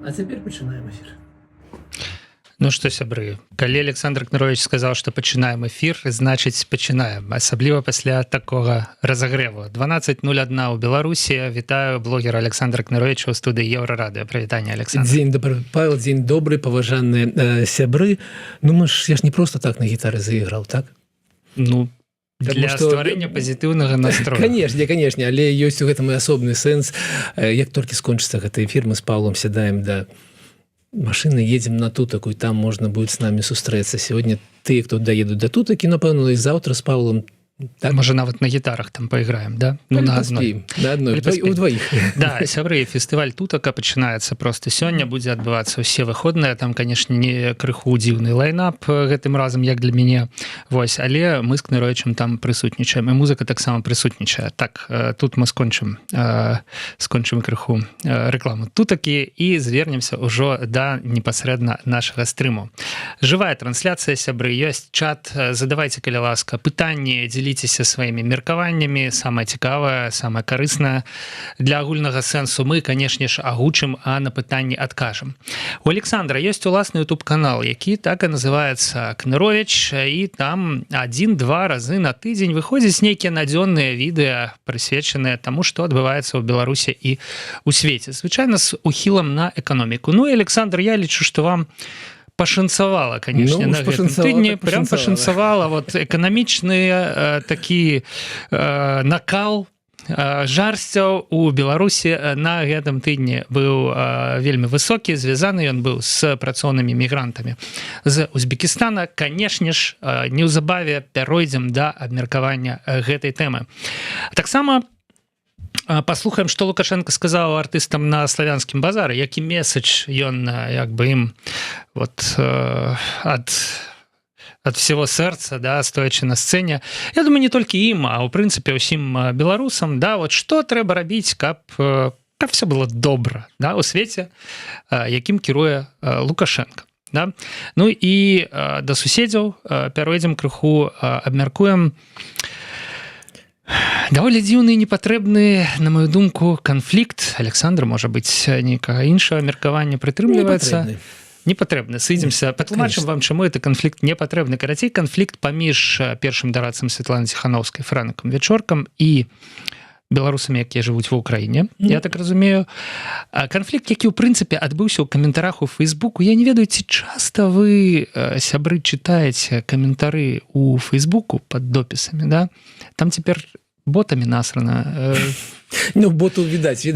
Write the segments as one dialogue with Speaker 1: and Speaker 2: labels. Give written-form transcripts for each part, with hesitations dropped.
Speaker 1: А цяпер пачынаем эфір.
Speaker 2: Ну што, сябры, калі Александр Кнырович сказаў, што пачынаем эфір, значыць пачынаем, асабліва пасля такога разагрэву. 12:01 ў Беларусі. Вітаю блогера Александра Кныровича ў студыі Еўрарадыё. Прывітанне, Александр.
Speaker 1: Дзень добры, Павел, дзень добры, паважаныя сябры. Ну, я ж не просто так на гітары заіграў, так?
Speaker 2: Ну, для стварэння пазітыўнага настроя.
Speaker 1: Канешне, але ёсць у гэтым і асобны сэнс. Як толькі скончыцца гэты эфір, мы з Павлом сядаем да машины, едем на Тутаку, и там можно будет с нами сустрэцца. Сегодня ты, кто доедут до Тутаки, напэўна, и завтра с Павлом.
Speaker 2: Так? Можа, нават на гітарах там поиграем, да? Ну, на одной.
Speaker 1: На одной, у двоих.
Speaker 2: Да, сябры, фестываль Тутака пачынаецца просто сёння, будзе адбывацца ўсе выходныя. Там, конечно, не крыху дзіўны лайнап гэтым разам, як для мяне. Вось, але мы з Кныровичам там прысутнічаем, і музыка таксама прысутнічае. Так, тут мы скончым крыху рекламу Тутакі і звернемся ўжо да непасрэдна нашага стрыму. Жывая трансляцыя, сябры, ёсць чат. Задавайце, калі ласка, пытанні, дзеліцеся сваімі меркаваннямі, самае цікавае, самае карыснае. Для агульнага сэнсу мы, канешне ж, агучым, а на пытанні адкажам. У Александра ёсць уласны YouTube-канал, які так і называецца Кнырович, і там 1-2 разы на тыдзень выходзяць нейкія надзённыя відэа, прысвечаныя таму, што адбываецца ў Беларусі і ў свеце. Звычайна з ухілам на эканоміку. Ну і, Александр, я лічу, што вам пашанцавала, конечно, на гэтым тыдні. Прям пашанцавала. Вот эканамічны такі накал жарсцяў у Беларусі на гэтым тыдні быў вельмі высокі, звязаны ён быў з працоўнымі мігрантамі з Узбекістана. Канешне ж, неўзабаве пяройдзем да абмеркавання гэтай тэмы. Таксама паслухаем, што Лукашенко сказаў артыстам на славянскім базары, які месседж ён як бы ім вот ад всего сэрца, да, стоячы на сцэне. Я думаю, не толькі ім, а ў прынцыпе ўсім беларусам, да, вот што трэба рабіць, каб все было добра, да, у свеце, якім кіруе Лукашенко. Да? Ну і да суседзяў пяройдзем крыху, абмяркуем даволі дзіўны і непатрэбны, на мою думку, канфлікт. Александр, можа быць, нейкага іншага меркавання прытрымліваецца. Непатрэбны. Сыдземся, патлумачым вам, чаму это канфлікт непатрэбны. Карацей, канфлікт паміж першым дарадцам Святланай Ціханаўскай, Франкам Вячоркам і беларусамі, якія жывуць ва ўкраіне, я так разумею. Канфлікт, які, ў прынцыпе, адбыўся ў каментарах у Фейсбуку. Я не ведаю, ці часта вы, сябры, чытаеце каментары у Фейсбуку пад допісамі, да? Там цяпер ботамі насрана.
Speaker 1: Ну, боту відаць.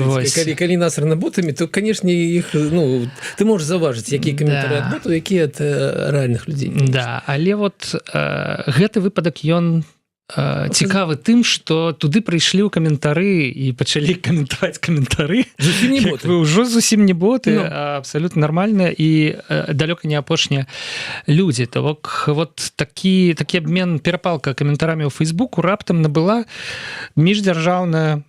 Speaker 1: Калі насрана ботамі, то, канешне, іх, ну, ты можаш заўважыць, якія каментары ад боту, якія ад рэальных людзей.
Speaker 2: Да, але вот гэты выпадак, ён цікавы тым, што туды прыйшлі ў каментары і пачалі каментаваць каментары.
Speaker 1: Зусім не боты.
Speaker 2: Ўжо зусім не боты, а абсалютна нармальныя і далёка не апошнія людзі. То бок, вот такі абмен, перапалка каментарамі ў Фейсбуку раптам набыла міждзяржаўнае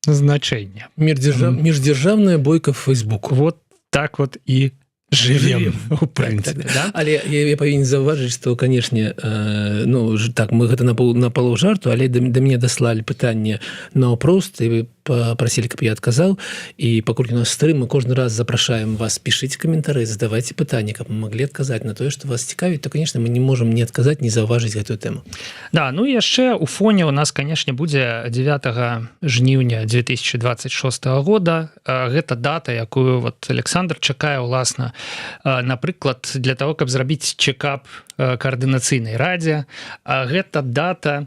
Speaker 2: значэнне.
Speaker 1: Міждзяржаўная бойка в Фейсбуку.
Speaker 2: Вот так вот і живем, у прынцыпе.
Speaker 1: Да? Але я павінен заўважыць, што, канешне, ну, так, мы гэта на палоў жарту, але да мяне даслалі пытанне наўпрост, і попросили, каб я адказаў, і пакуль у нас стрым, мы кожны раз запрашаем вас, пішыце каментары, задавайце пытанні, каб мы маглі адказаць на тое, што вас цікавіць, то, конечно, мы не можам не адказаць, не заўважыць гэтую тэму.
Speaker 2: Да, ну і яшчэ у фоне у нас, конечно, будзе 9 жніўня 2026 года. Гэта дата, якую вот Александр чакае ўласна, напрыклад, для того, каб зрабіць чекап коаардынацыйнай радзе. Гэта дата,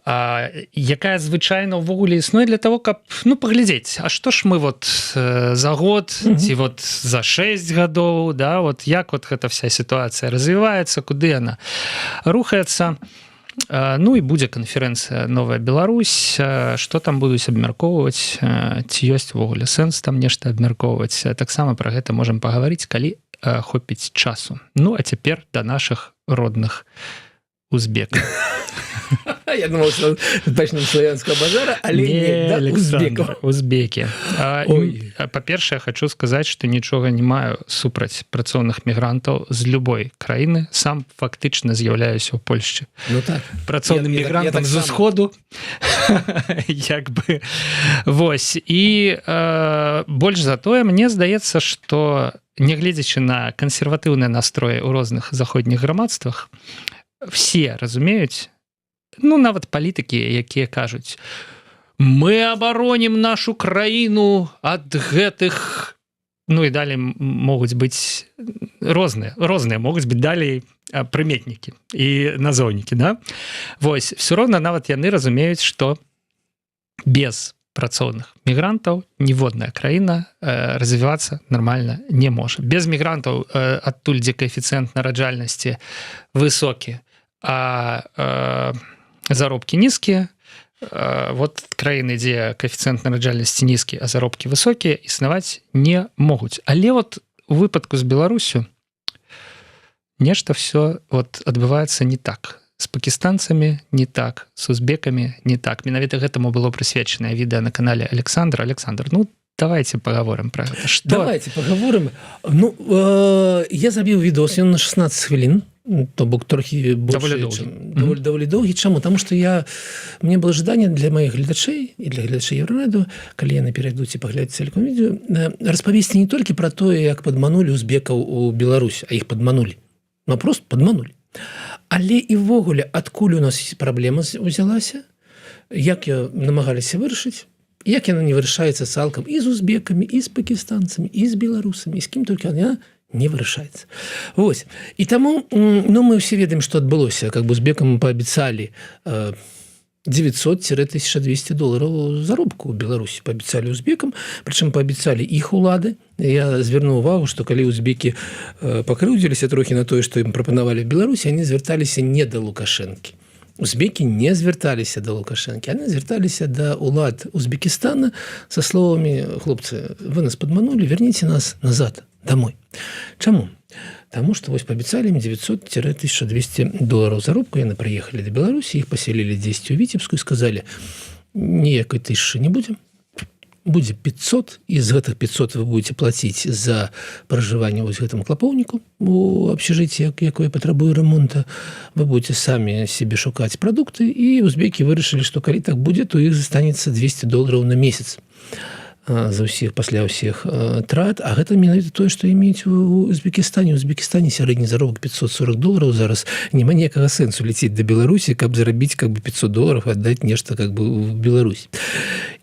Speaker 2: якая звычайна ўвогуле існуе для того, каб, ну, паглядзець, а што ж мы вот за год ці вот за 6 гадоў, да, вот як вот гэта вся сітуацыя развіваецца, куды яна рухаецца. Ну і будзе канферэнцыя «Новая Беларусь», што там будуць абмяркоўваць, ці ёсць увогуле сэнс там нешта абмяркоўваць. Таксама пра гэта можам пагаварыць, калі хопіць часу. Ну, а цяпер да нашых родных узбекаў.
Speaker 1: Я думал, что пачнем славянского базара, але не, да,
Speaker 2: Александр, узбеки.
Speaker 1: Ой.
Speaker 2: Па-першае, я хочу сказаць, што нічога не маю супраць працоўных мігрантаў з любой краіны. Сам фактычна з'яўляюся ў Польшчы.
Speaker 1: Ну так.
Speaker 2: Працоўным мігрантам з усходу. Як бы. Вось. І больш за тое, мне здаецца, што нягледзячы на кансерватыўныя настроі ў розных заходніх грамадствах, все разумеюць, ну, нават палітыкі, якія кажуць, мы абаронім нашу краіну ад гэтых, ну і далей могуць быць розныя могуць быць далей прыметнікі і назоўнікі, да? Вось, все роўна нават яны разумеюць, што без працоўных мігрантаў ніводная краіна развівацца нармальна не можа. Без мігрантаў адтуль, дзе каэфіцыент нараджальнасці высокі, а заробкі нізкія, вот краіны, дзе каэфіцыент нараджальнасці нізкі, а заробкі высокія, існаваць не могуць. Але вот у выпадку з Беларусю нешта все вот адбываецца не так. З пакістанцамі не так, з узбекамі не так. Менавіта гэтаму было прысвечанае відэа на канале Александра. Александр, ну, давайте поговорим про гэта. Што?
Speaker 1: Давайте поговорим. Ну, я забіў відос, ён на 16 хвілін, то бок трохі больше, даволі доўгі. Чаму? Таму што мне было жаданне для маіх гледачэй і для гледачэй Еўрараду, калі яны перайдуць і паглядзяць цалком відео, распавесці не толькі пра тое, як падманулі узбекаў у Беларусь, а іх падманулі. Ну, просто падманулі. Але і ввогуле, адкуль у нас праблема ўзялася, як намагаліся вырашыць, як яна не вырашаецца цалкам і з узбекамі, і з пакістанцамі, і з беларусамі, і з кім толькі яна не вырашаецца. Вось. І таму, ну, мы ўсе ведаем, што адбылося. Как бы узбекам паабяцалі 900-1200 долараў заробку ў Беларусі. Паабяцалі узбекам, прычым паабяцалі іх улады. Я звярнуў увагу, што калі узбекі пакрыўдзіліся трохі на тое, што ім прапанавалі в Беларусі, яны звярталіся не да Лукашэнкі. Узбекі не звярталіся да Лукашэнкі, яны звярталіся да улад Узбекістана са словамі: хлопцы, вы нас падманулі, верніце нас назад, домой. Чаму? Таму што вось паабяцалі ім 900-1200 долараў заробку, яны прыехалі да Беларусі, іх паселілі дзесьці ў Віцебску і сказалі: ніякай тысячы не будзе, будзе 500, і з гэтых 500 вы будете плаціць за пражыванне вось гэтаму клапоўніку у абшчыжыцці, якое патрабуе рамонта, вы будете самі себе шукаць прадукты, і узбекі вырашылі, што калі так будзе, то іх застанецца 200 долараў на месяц за ўсіх, пасля ўсіх трат, а гэта менавіта тое, што імеюць у Узбекістане. У Узбекістане сярэдні заробак 540 долараў зараз, няма ніякага сэнсу лецець да Беларусі, каб зарабіць как бы 500 долараў, аддаць нешта как бы в Беларусь.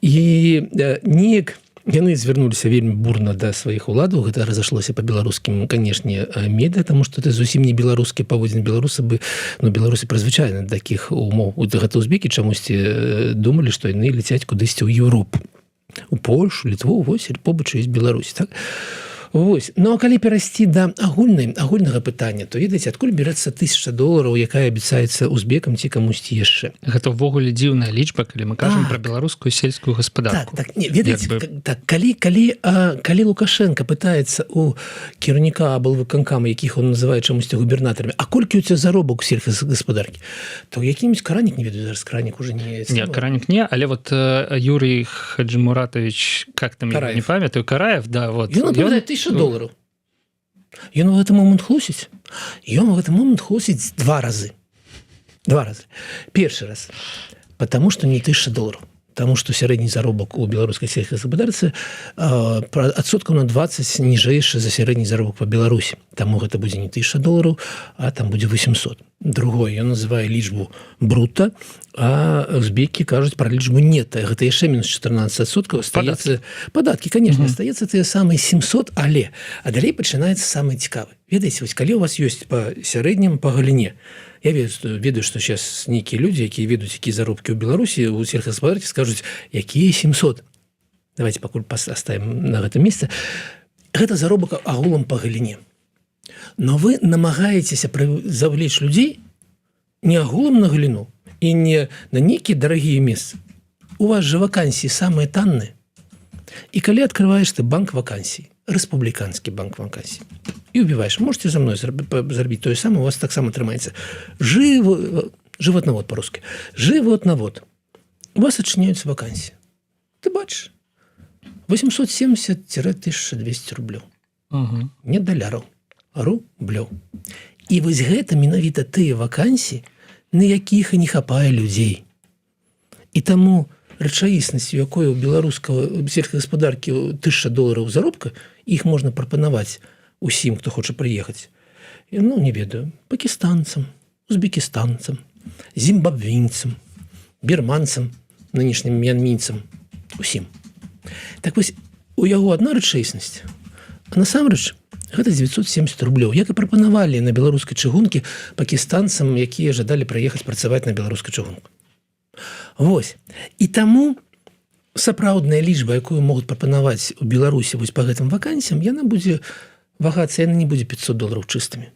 Speaker 1: І неяк яны звярнуліся вельмі бурна да сваіх уладаў, гэта разышлося па беларускім, канешне, медыа, таму што это зусім не беларускі паводзін. Беларусы бы, ну, беларусы прызвычайны да такіх умоў. Гэта узбекі чамусьці думалі, што яны лецяць кудысьці ў Еўропу, у Польшу, Літву, вось, побач ёсць Беларусь, так? Вось. Ну, а калі перайсці да агульнага пытання, то ведаеце, адкуль берецца 1000 долараў, якая абяцаецца узбекам ці камусьці яшчэ?
Speaker 2: Гэта ўвогуле дзіўная лічба, калі мы кажам пра беларускую сельскую гаспадарку.
Speaker 1: Так, не, ведаеце, калі Лукашенко пытаецца у кіраўніка аблвыканкама, якіх он называе чамусьці губернатарамі, а колькі у цябе заробак у сельскагаспадаркі, то які-нибудь Каранік, не ведаю, зараз Каранік уже не...
Speaker 2: Не, Каранік не, але вот Юрий Хаджимуратович, как там, я не памятаю, Караев, да, вот.
Speaker 1: Ён апавядае 1000 долараў. Ён в гэты момант хлусіць. Ён в гэты момант хлусіць 2 разы. 2 разы. Першы раз, потому што не 1000 долараў. Таму што сярэдні заробак у беларускай сельскай гаспадарцы адсоткаў на 20 ніжэйшы за сярэдні заробак па Беларусі. Таму гэта будзе не 1000 долараў, а там будзе 800. Другое, ён называе лічбу брута, а узбекі кажуць пра лічбу нета. Гэта яшчэ мінус 14%. Астаецца падаткі, конечно, астаецца тыя самыя 700, але а далей пачынаецца самае цікавае. Ведаеце, вось калі у вас ёсць па сярэднім па галіне, я ведаю, што сейчас нейкія людзі, якія ведаюць, якія заробкі ў Беларусі, у сельскагаспадарцы скажуць, якія 700. Давайте пакуль оставим на гэтым месцы. Гэта заробак агулам па галіне. Но вы намагаецеся завлечь людзей не агулам на галіну і не на нейкія дарагія месцы. У вас же вакансіі самыя танныя. І калі открываешь ты банк вакансій, рэспубліканскі банк вакансій, і убіваеш, можете за мной зрабіць тое самае, у вас таксама атрымаецца. животновод по-русски. Животновод. У вас отчиняются вакансии. Ты бачишь? 870-1200 рублёў. Не даляраў, рублёў. І вось гэта менавіта тыя вакансіі, на якіх і не хапае людзей. І таму рэчаіснасць, у якой у беларускага сельскай гаспадаркі $1000 заробка, іх можна прапанаваць усім, хто хоча прыехаць. Ну, не ведаю, пакістанцам, узбекістанцам, зімбабвінцам, бірманцам, нынешнім мьянмінцам, усім. Так вось, у яго адна рэчаіснасць, а насамрэч гэта 970 рублёў, як і прапанавалі на беларускай чыгункі пакістанцам, якія жадалі прыехаць працаваць на беларускай чыгунку. Вось. І таму сапраўдная лічба, якую могуць прапанаваць у Беларусі вось па гэтым вакансіям, яна будзе вагацца, яна не будзе $500 чыстымі.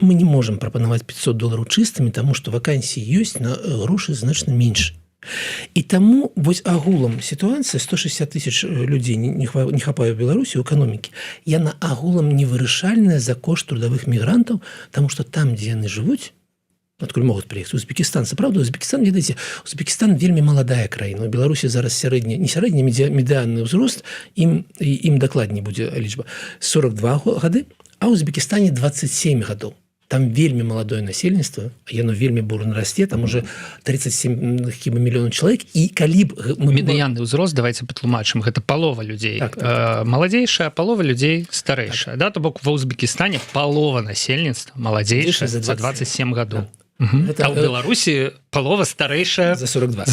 Speaker 1: Мы не можам прапанаваць $500 чыстымі, таму што вакансій ёсць на грошы значна менш. І таму вось агулам сітуацыя 160 тысяч людзей не хапае ў Беларусі ў эканомікі. Яна агулам невырашальная за кошт трудовых мігрантаў, таму што там, дзе яны жывуць, адкуль могуць прыехаць Узбекістан. Сапраўда, Узбекістан, ведаеце, Узбекістан вельмі маладая краіна. У Беларусі зараз сярэдні, не сярэдні, медыанны ўзрост, ім дакладней будзе лічба, 42 гады, а ў Узбекістане 27 гадоў. Там вельмі маладое насельніцтва, яно вельмі бурна расце, там уже 37 мільёнаў чалавек, і калі б...
Speaker 2: Медыянны ўзрост, давайте патлумачым, гэта палова людзей. Так. Маладзейшая, палова людзей старэйшая. Так. Да? То бок ва Узбекістане палова насельніцтва маладзейшая за 27 гадоў. Так. А ў Беларусі палова старэйшая
Speaker 1: за 42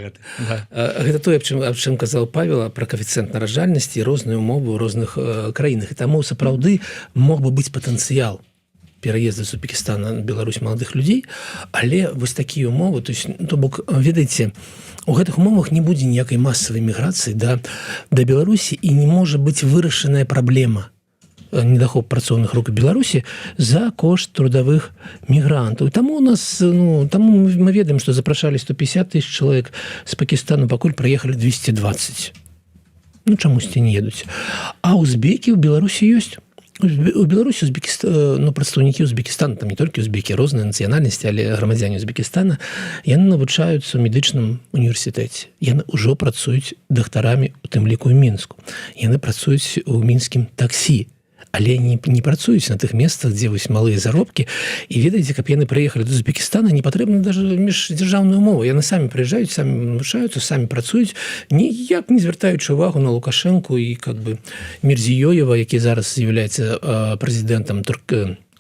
Speaker 1: гады.
Speaker 2: Да.
Speaker 1: Гэта тое, аб чым казаў Павел, пра каэфіцыент нараджальнасці, розныя умовы ў розных краінах. І таму сапраўды мог бы быць патэнцыял пераезда з Узбекістана на Беларусь маладых людзей, але вось такія умовы, то бок, ведаеце, у гэтых умовах не будзе ніякай масавай міграцыі да Беларусі, і не можа быць вырашаная праблема недахоп працоўных рук у Беларусі за кошт трудовых мігрантаў. Таму у нас, таму мы ведаем, што запрашалі 150 тысяч чалавек з Пакістану, пакуль прыехалі 220. Чамусьці не едуць. А узбекі ў Беларусі ёсць. У Беларусі прадстаўнікі Узбекістана, там не толькі узбекі, розныя нацыянальнасці, але грамадзяне Узбекістана, яны навучаюцца ў медычным універсітэце. Яны ўжо працуюць дактарамі, у тым ліку ў Мінску. Яны працуюць у мінскім таксі, але не працуюць на тых месцах, дзе вось малыя заробкі. І ведаеце, каб яны прыехалі до Узбекістана, не патрэбна даже міждзяржаўную умову. Яны самі прыязджаюць, самі навучаюцца, самі працуюць, ніяк не звяртаючы ўвагу на Лукашэнку і Мірзіёева, які зараз з'яўляецца прэзідэнтам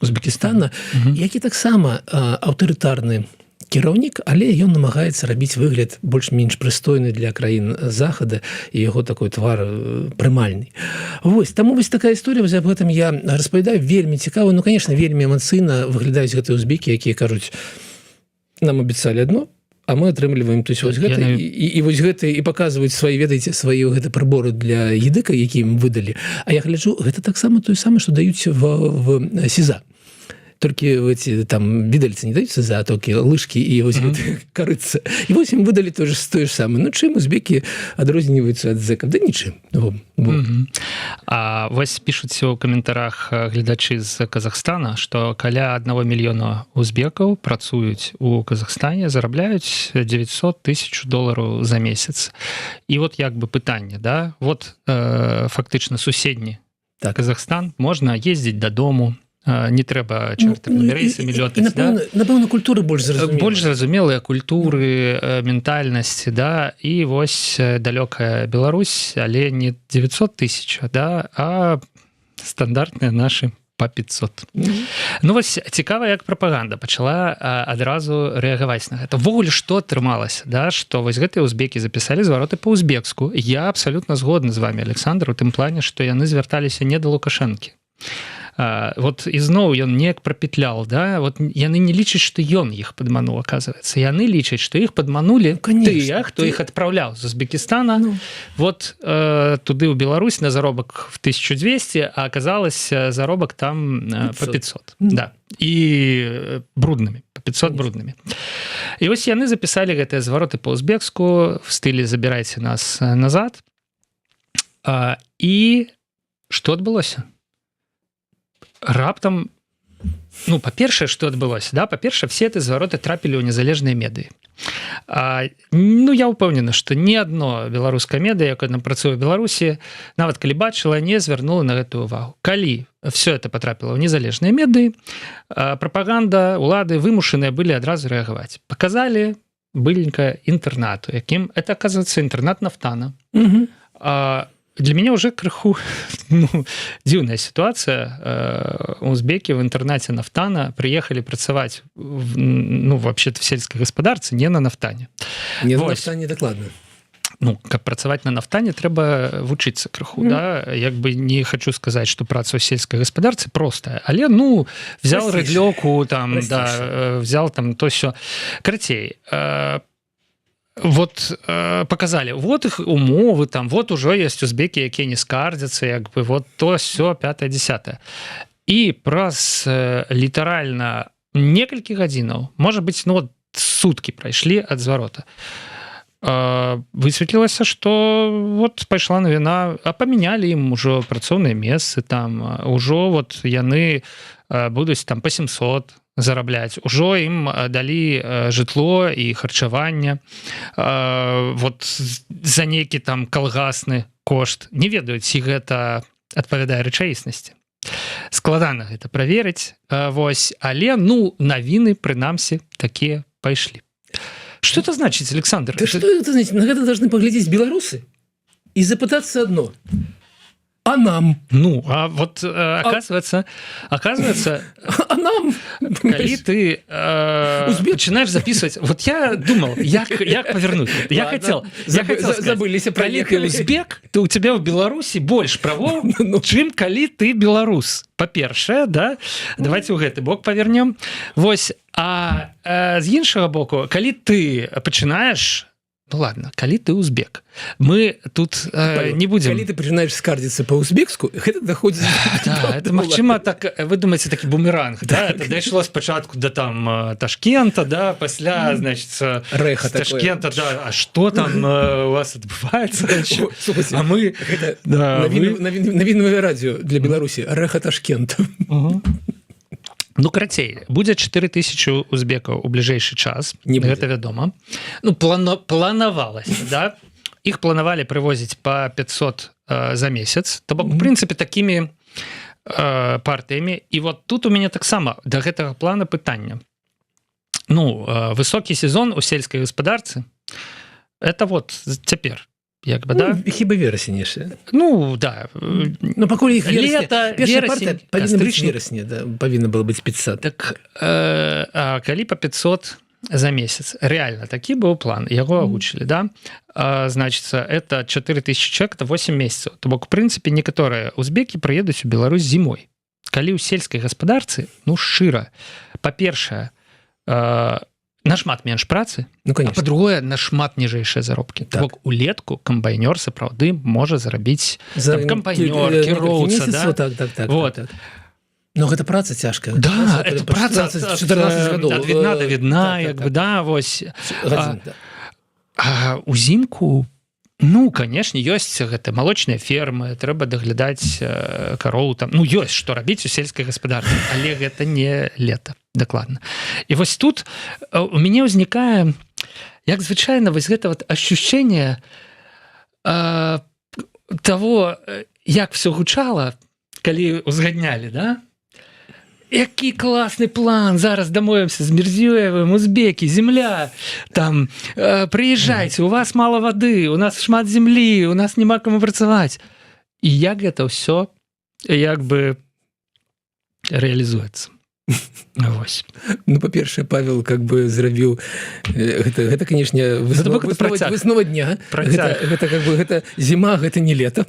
Speaker 1: Узбекістана, які таксама аўтарытарны кіраўнік, але ён намагаецца рабіць выгляд больш-менш прыстойны для краін Захада, і яго такой твар прымальны. Вось, таму вось такая історыя, вось аб гэтым я распавядаю, вельмі цікава, конечно, вельмі эмацыйна выглядаюць гэтыя узбекі, якія кажуць, нам абяцалі адно, а мы атрымліваем вось гэта, і вось гэта, і паказваюць свае, ведаеце, свае гэты прыборы для едыка, які ім выдалі. А я гляджу, гэта таксама тое самае, што даюць в СІЗА. Толькі там відальцы не даюцца за толькі лыжкі і вось карыцца. І вось ім выдалі тое ж самае. Чым узбекі адрозніваюцца ад зэкаў? Да нічым.
Speaker 2: А вось пішуць у каментарах гледачы з Казахстана, што каля 1 мільёна узбекаў працуюць у Казахстане, зарабляюць $900 тысяч за месяц. І вот як бы пытанне, да? Вот фактычна суседні Казахстан, можна ездзіць дадому, не трэба чартарнымі рэйсамі лётаць.
Speaker 1: Напэўна, культуры больш зразумелыя.
Speaker 2: Больш зразумелыя культуры, ментальнасці, да, і вось далёкая Беларусь, але не 900 тысяч, да, а стандартныя нашы па 500. Вось цікава, як прапаганда пачала адразу рэагаваць на гэта. Ввогуле, што атрымалася, да, што вось гэтыя узбекі запісалі звароты па-узбекску. Я абсалютна згодны з вами, Александр, у тым плане, што яны звярталіся не да Лукашэнкі. Вот ізноў ён неяк прапетлял, да? Вот яны не лічаць, што ён іх падмануў, оказывается. Яны лічаць, што іх падманулі тыя, хто іх адпраўляў з Узбекістана вот туды ў Беларусь на заробак в 1200, а аказалось заробак там по 500. Да. І бруднымі, по 500 бруднымі. І вось яны запісалі гэтыя звароты па-узбекску в стылі «забірайце нас назад». І што адбылося? Раптам Ну, па-першае, што адбылося, да? Па-першае, все эти звароты трапілі ў незалежныя медыі. Ну, я ўпэўнены, што ні адно беларуская медыя, якая нам працуе ў Беларусі, нават калі бачыла, не звярнула на гэтую увагу. Калі все это потрапіла ў незалежныя медыі, прапаганда, улады вымушаныя былі адразу рэагаваць. Паказалі быленька інтэрнату, якім это, оказывается, інтэрнат Нафтана. Для меня уже крыху дзіўная ситуация. Узбеки в интернате Нафтана приехали працаваць вообще-то в сельской господарцы, не на Нафтане.
Speaker 1: Не на Нафтане, дакладна.
Speaker 2: Ну, каб працаваць на Нафтане, трэба вучыцца крыху, да? Як бы не хочу сказаць, што праца ў сельскай гаспадарцы простая, але, взял рыдлёку, там, да, взял там то сё. Карацей, вот показали, вот их умовы, там, вот уже есть узбеки, якія не скардзяцца, як бы, вот то все 5-10. І праз літаральна некалькі гадзінаў, можа быць, суткі прайшлі ад зварота. Высветлілася, што вот пайшла навіна, а памянялі ім ужо працоўныя месцы, там, ужо вот яны будуць там па 700 зарабляць, ужо ім далі жытло і харчаванне, вот за нейкі там калгасны кошт. Не ведаюць, ці гэта адпавядае рэчаіснасці. Складана гэта праверыць, вось, але, навіны, прынамсі, такія пайшлі. Что это значит, Александр?
Speaker 1: Да что это значит? На это должны поглядеть белорусы и запытаться одно. А нам?
Speaker 2: А вот оказывается,
Speaker 1: а нам?
Speaker 2: Коли ты начинаешь записывать, вот я думал, як повернуть. Я хотел сказать, коли ты узбек, то у тебя в Беларуси больше правов, чым коли ты беларус. Па-першае, да? Давайте ў гэты бок павернем. Вось, а з іншага боку, калі ты пачынаеш, ладно, калі ты узбек, мы тут не будем...
Speaker 1: Калі ты пачынаеш скардзіцца па-узбекску, гэта даходзіць...
Speaker 2: Да, это, магчыма, так, вы думаете, такі бумеранг, да? Это дайшло спачатку до там Ташкента, да, пасля, значит,
Speaker 1: Рэха
Speaker 2: Ташкента, да, а что там у вас адбываецца? А мы...
Speaker 1: Навінавае радио для Беларусі. Рэха Ташкента.
Speaker 2: Карацей, будзе 4000 узбекаў у бліжэйшы час, гэта вядома. Планавалася, да? Іх планавалі прывозіць па 500 за месяц, то бок, у прынцыпе, такімі партыямі. І вот тут у мяне таксама да гэтага плана пытання. Высокі сезон у сельскай гаспадарцы, это вот цяпер. Як бы, да?
Speaker 1: Хіба верасень яшчэ.
Speaker 2: Да.
Speaker 1: Пакуль іх
Speaker 2: лета, верасень,
Speaker 1: верасня, да, павінна было быць 500.
Speaker 2: Так, калі па 500 за месяц, реально, такі быў план, яго агучылі, да? Значится, это 4000 человек, это 8 месяцаў. То бок, у прынцыпе, некаторыя узбекі прыедуць у Беларусь зімой. Калі ў сельскай гаспадарцы, шчыра, па-першае, нашмат менш працы, а па-другое, нашмат ніжэйшыя заробкі. Так. Бок, улетку камбайнёр сапраўды можа зарабіць камбайнёр, кіроўца, да?
Speaker 1: Так. Вот. Но гэта праца цяжкая.
Speaker 2: Да, это праца
Speaker 1: 14 гадоў.
Speaker 2: Ад відна да відна, як бы, да, вось. А узімку, конечно, ёсць гэта малочныя фермы, трэба даглядаць кароў, там, ёсць што рабіць у сельскай гаспадарцы, але гэта не лета, дакладна. І вось тут у мяне ўзнікае, як звычайна, вось гэта вот ощущение того, як все гучала, калі узгаднялі, да? Які класны план, зараз дамовимся з Мірзіёевым, узбекі, земля, там, прыязджайце, у вас мало вады, у нас шмат землі, у нас няма каму працаваць. І як гэта ўсё, як бы, реалізуецца. Вось.
Speaker 1: Па-першае, Павел как бы зрабіў гэта, канешне, выснова дня. Гэта как бы гэта зіма, гэта не лето.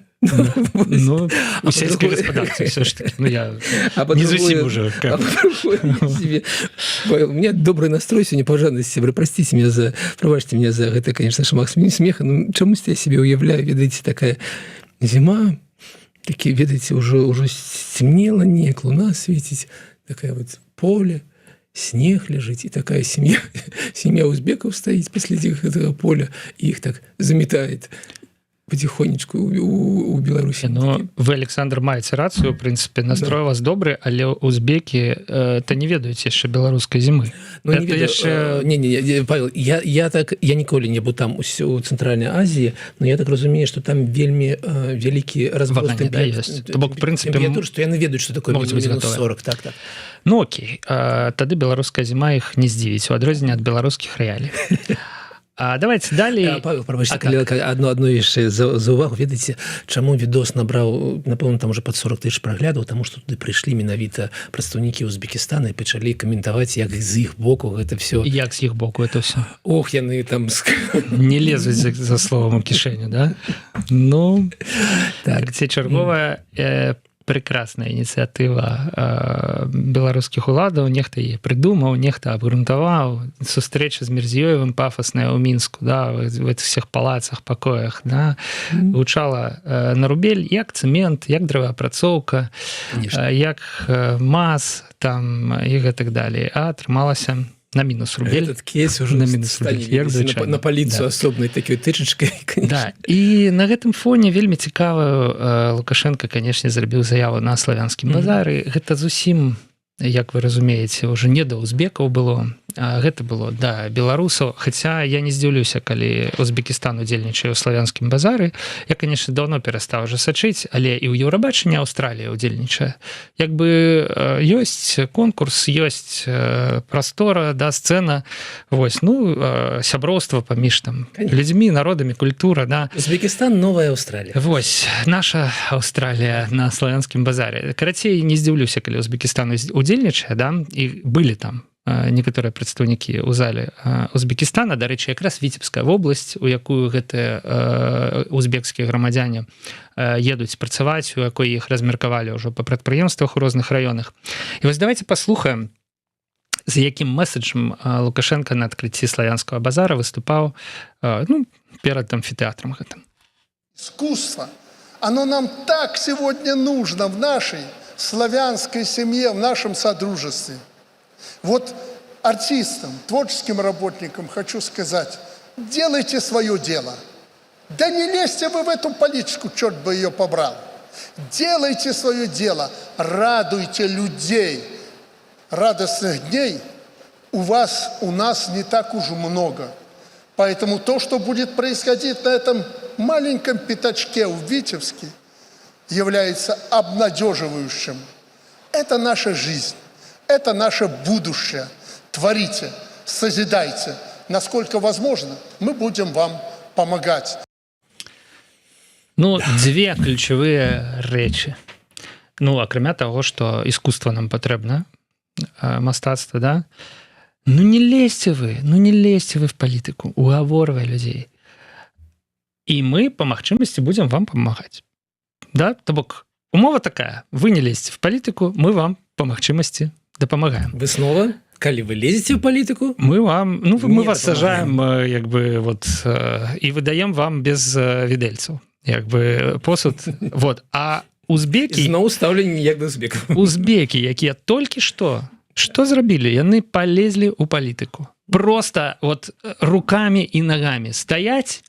Speaker 2: У сельскай гаспадарцы ўсё ж таки. Я не зусім уже.
Speaker 1: У меня добрый настрой сегодня, пожалуйста, сябры, простите меня за, пробачьте меня за гэта, конечно, шмах смеха, но чамусьці я себе уяўляю, ведаеце, такая зіма, такі, ведаеце, уже стемнело, неяк луна свеціць, такая вот поле, снег лежит, и такая семья узбеков стоит посреди этого поля, и их так заметает. потихонечку у Беларусі.
Speaker 2: Ну, вы, Александр, маеце рацыю, у прынцыпе, настрой у вас добры, але узбекі то не ведаюць яшчэ беларускай зімы.
Speaker 1: Ну, не ведаю, яшчэ... не, Павел, я ніколі не быў там у Цэнтральнай Азіі, но я так разумею, што там вельмі вялікі разброс тэмператур, што яны ведаюць, што такое минус 40. Так.
Speaker 2: Ну, окей. Тады беларуская зіма іх не здзівіць, у адрозненне ад беларускіх рэалій. А давайте далей.
Speaker 1: Павел, прабачце, одну яшчэ за увагу, ведаеце, чаму відос набраў, напэўна, там уже пад 40 тысяч праглядаў, таму што туды прыйшлі менавіта прадстаўнікі Узбекістана і пачалі каментаваць, як з іх боку гэта все.
Speaker 2: Як з іх боку это все?
Speaker 1: Ох, яны там
Speaker 2: не лезуць за словам у кішэню, да? Ну, так, ці чарговая прекрасная ініцыятыва беларускіх уладаў, нехта яе прыдумаў, нехта абгрунтаваў, сустрэча з Мірзіёевым пафасная ў Мінску, да, в этих всех палацах, пакоях, да, гучала на рубель як цэмент, як дрэваапрацоўка, як маз там і гэтак далей, а атрымалася на минус рубель.
Speaker 1: Этот кейс уже
Speaker 2: на минус рубель,
Speaker 1: на паліцу асобнай такой тычачкай.
Speaker 2: Да. І на гэтым фоне вельмі цікава Лукашенко, канешне, зрабіў заяву на славянскім базары. Гэта зусім, як вы разумееце, уже не да узбекаў было, а гэта было да беларусаў. Хаця я не здзіўлюся, калі Узбекістан удзельнічае ў славянскім базары. Я, канешне, даўно перастаў уже сачыць, але і ў Еўрабачанні Аўстралія удзельнічае. Як бы ёсць конкурс, ёсць прастора, да, сцэна. Вось, ну, сяброўства паміж там людзьмі, народамі, культура, да.
Speaker 1: Узбекістан — новая Аўстралія.
Speaker 2: Вось, наша Аўстралія на славянскім базаре. Карацей, не здзіўлюся, калі Узбекістан удзельнічае, да, і былі там некаторыя прадстаўнікі ў зале Узбекістана. Дарэчы, якраз Віцебская вобласць, у якую гэтыя узбекскія грамадзяне едуць працаваць, у якой іх размеркавалі ўжо па прадпрыемствах у розных раёнах. І вось давайте паслухаем, з якім месаджам Лукашенко на адкрыцці славянскага базара выступаў, ну, перад амфітэатрам гэтым.
Speaker 3: Искусство, оно нам так сегодня нужно в нашей славянской семье, в нашем содружестве. Вот артистам, творческим работникам хочу сказать, делайте свое дело. Да не лезьте вы в эту политику, черт бы ее побрал. Делайте свое дело, радуйте людей. Радостных дней у вас, у нас не так уж много. Поэтому то, что будет происходить на этом маленьком пятачке в Витебске, является обнадеживающим. Это наша жизнь. Это наше будущее. Творите, созидайте. Насколько возможно, мы будем вам помогать.
Speaker 2: Ну, две ключевые речи. Ну, акрамя того, что искусство нам потребно, мастацтва, да? Ну, не лезьте вы в политику, уговорывай людей. И мы по магчымасці будем вам помогать. Да? То бок, умова такая, вы не лезьте в политику, мы вам по магчымасці дапамагаем.
Speaker 1: Вы снова, калі вы лезете в политику,
Speaker 2: мы вам, ну, мы вас сажаем, як бы, вот, и выдаем вам без відэльцаў, як бы, посуд. Вот. А узбекі...
Speaker 1: Зноў стаўленне як да узбекаў.
Speaker 2: Узбекі, якія толькі што зрабілі? Яны полезли ў палітыку. Просто вот руками и ногами стоять.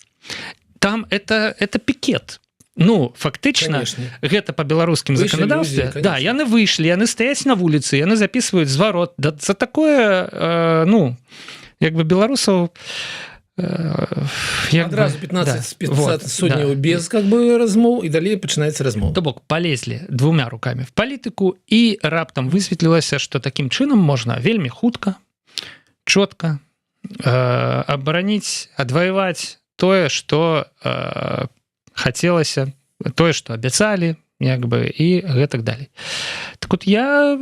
Speaker 2: Там это пикет. Ну, фактычна, гэта па беларускім заканадаўстве. Да, яны выйшлі, яны стаяць на вуліцы, яны записываюць зварот. Да, за такое, ну, як бы беларусаў...
Speaker 1: Адразу 15 сотняў без как бы размоў, і далей пачынаецца размова.
Speaker 2: То бок, полезли двумя руками в палітыку, і раптам высветлілася, што такім чынам можна вельмі хутка, чётка абараніць, адваяваць тое, што хацелася, тое, што абяцалі, як бы, і гэтак далей. Так вот, я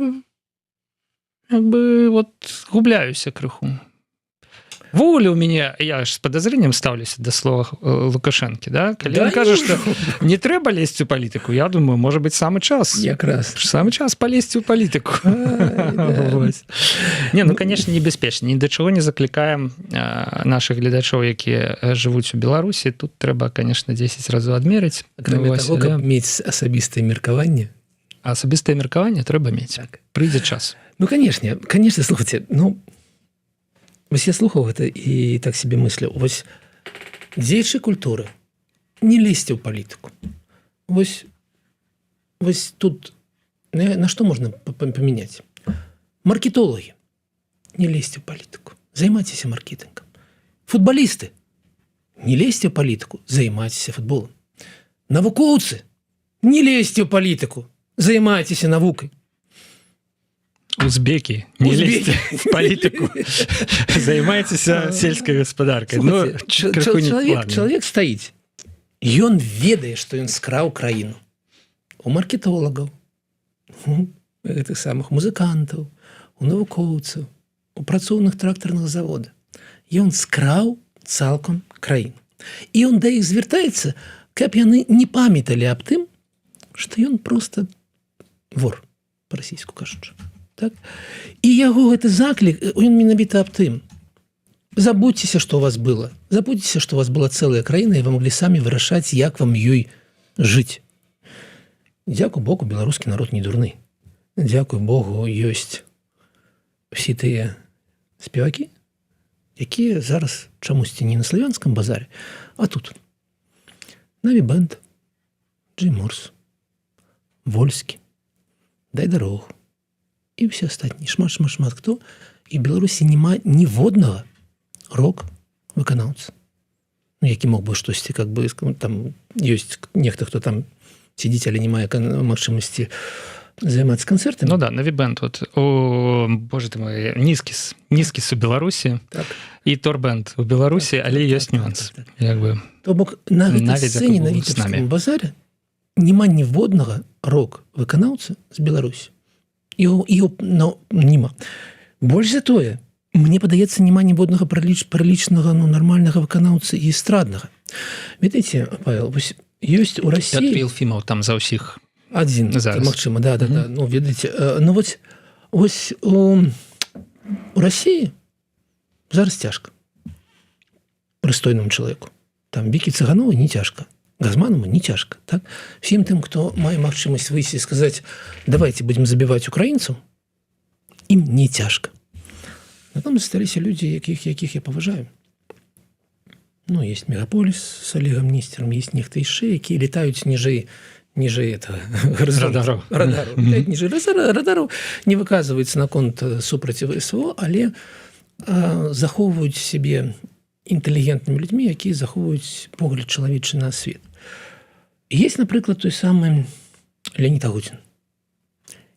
Speaker 2: як бы вот губляюся крыху. Ввогуле у мяне, я ж з падазрэннем стаўлюся да слова Лукашэнкі, да? Калі ён кажа, што не трэба лезть у палітыку, я думаю, можа быць самы час.
Speaker 1: Якраз.
Speaker 2: Самы час палезці ў палітыку. Не, ну, канешне, небяспечна. Ні да чаго не заклікаем нашых гледачоў, якія жывуць у Беларусі. Тут трэба, канешне, 10 разоў адмерыць.
Speaker 1: Акрамя таго, каб мець асабістае меркаванне.
Speaker 2: Асабістае меркаванне трэба мець. Прыйдзе час.
Speaker 1: Ну, канешне, слухайце, ну, вось я слухаў гэта і так себе мыслю. Вось дзеячы культуры, не лезьте ў палітыку. Вось тут на што можна памяняць? Маркетолагі, не лезьте ў палітыку, займайцеся маркетингом. Футболісты, не лезьте ў палітыку, займайцеся футболом. Навукоўцы, не лезьте ў палітыку, займайцеся навукай.
Speaker 2: Узбеки, не лезьте в политику, займайтесь сельской гаспадаркой.
Speaker 1: Человек стоит, и он ведае, что он скраў краіну. У маркетолагаў, у гэтых самых музыкантаў, у навукоўцаў, у працоўных трактарных заводах. І он скраў цалкам краіну. І он да іх звяртаецца, каб яны не памяталі аб тым, што ён просто вор, па-расійску кажучы. Так? І яго гэты заклік, ён менавіта аб тым. Забудзьцеся, што у вас было. Забудзьцеся, што у вас была цэлая краіна, і вы маглі самі вырашаць, як вам ёй жыць. Дзякуй Богу, беларускі народ не дурны. Дзякуй Богу, ёсць всі тыя спевакі, якія зараз чамусьці не на славянском базаре, а тут. Наві Бэнд, Джей Морс, Вольскі, Дай дарогу. І все астатнія, шмат хто. І в Беларусі няма ніводнага рок-выканаўца. Які мог бы штосьці, как бы, там ёсць нехта, хто там сидзіць, але не мае магчымасці займацца канцэртамі.
Speaker 2: Ну да, Наві Бэнд. Боже ты мой, Нізкіс у Беларусі, так. І Торбэнд у Беларусі, так, але ёсць нюанс.
Speaker 1: То бок на гэтай сцэне на Віцебскім базаре няма ніводнага рок-выканаўца з Беларусі. Його нема. Больш за тое, мне падаецца, няма ніводнага прылічнага, нормальнага выканаўца і эстраднага. Ведаеце, Павел, вось ёсць у Расіі...
Speaker 2: 5 фільмаў там за ўсіх.
Speaker 1: Адзін, магчыма, да. Ну, ведаеце, ну вось у Расіі зараз цяжка. Прыстойнаму чалавеку. Там Вікі Цыгановой не цяжка. Газманову не тяжко. Так? Всем тем, кто мае магчымасць выйти и сказать, давайте будем забивать украинцев, им не тяжко. Но там застались люди, яких я поважаю. Ну, есть Мегаполис с Олегом Нестером, есть нехта яшчэ, якія летают ниже этого радару. Летают ниже радару, не выказываются наконт супраціў СВО, але захоўваюць себе інтэлігентнымі людзьмі, якія захоўваюць погляд чалавечы на свет. Есть, напрыклад, той самы Леонид Агутин,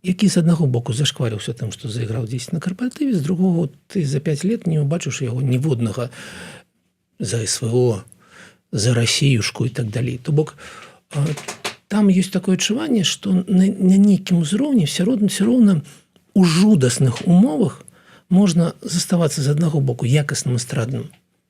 Speaker 1: які з аднаго боку зашкварыўся тым, што зайграў 10 на карпатыве, з другого ты за 5 лет не убачыш яго ніводнага за СВО, за Расіюшку і так далей. То бок там ёсць такое адчуванне, што на нейкім узроўні все роўна у жудасных умовах можна заставацца з аднаго боку якасным эстрадным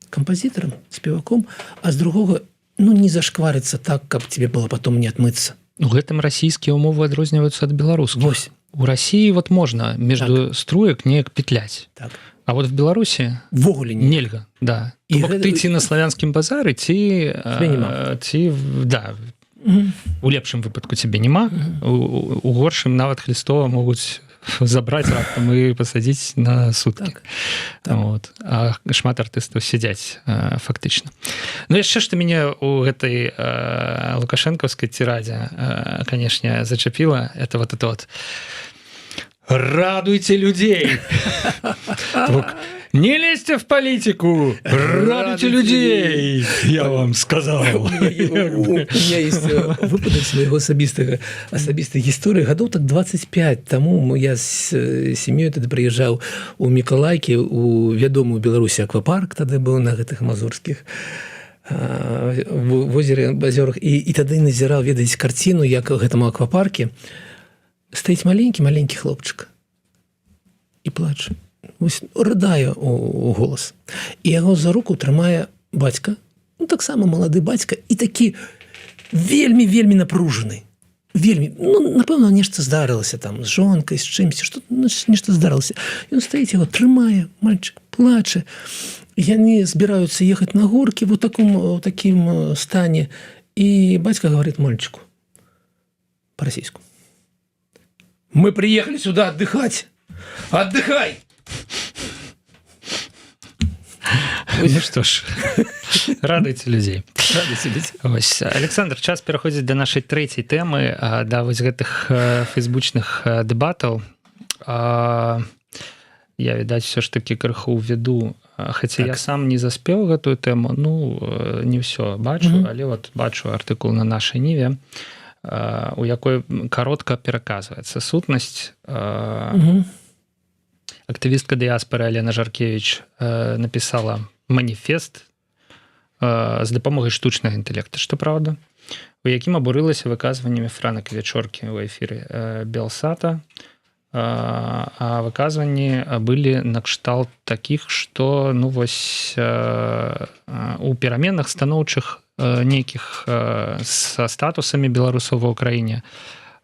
Speaker 1: кампазітарам, спеваком, а з другого не зашкварыцца так, каб тебе было потом не отмыться.
Speaker 2: У гэтым расійскія умовы адрозніваюцца ад беларускіх.
Speaker 1: Вось.
Speaker 2: У Расіі можна между струек неяк петляць.
Speaker 1: Так.
Speaker 2: А вот в Беларусі
Speaker 1: ввогуле
Speaker 2: нельга. Да. І ты ці на славянскім базары, ці да. У лепшым выпадку цябе няма, у горшым нават Хлістова могуць забраць раптам і пасадзіць на суткі. Так. Вот. А шмат артыстаў сядзяць фактычна. Ну яшчэ што мяне у гэтай лукашэнкаўскай тирадзе, канешне, зачапіла, это вот «Радуйте людей!» «Не лезьте в политику! Радуйте людей!» Я вам сказал.
Speaker 1: У меня есть выпадок своего асабістай гісторыі. Гадоў так 25 таму я з сям'ёй тады прыязджаў у Мікалайкі, у вядомую Беларусі аквапарк, тады быў на гэтых мазурскіх возерах. І тады назіраў, ведаеце, карціну, як у гэтаму аквапарке стаіць маленькі хлопчык і плача. Рыдае у голас. І яго за руку трымае бацька, таксама малады бацька, і такі вельмі напружаны. Напэўна, нешта здарылася там з жонкай, з чымсьці, нешта здарылася. Ён стаіць, яго трымае, мальчык плача. Яны збіраюцца ехаць на горкі в такім стане, і бацька говорит мальчику по-расійску: «Мы приехали сюда отдыхать. Отдыхай!»
Speaker 2: Ну что ж, Радуйте людзей.
Speaker 1: Радуйте людзей.
Speaker 2: Ось, Александр, час пераходзіць да нашай трэцяй тэмы, да вось гэтых фейсбучных дэбатаў. Я, відаць, все ж таки крыху ўвяду, хаця я сам не заспеў гэтую тэму, ну, не ўсё бачу, але вот бачу артыкул на нашай Ніве, у якой каротка пераказваецца сутнасць. Актывістка дыяспары Алена Жаркевич напісала маніфест з дапамогай штучнага інтэлекту, што праўда, у якім абурылася выказваннямі Франа Квячоркі ў эфіры Белсата, а выказванні былі накшталт такіх, што ну вось у пераменах станоўчых нейкіх са статусамі беларусаў ва ўкраіне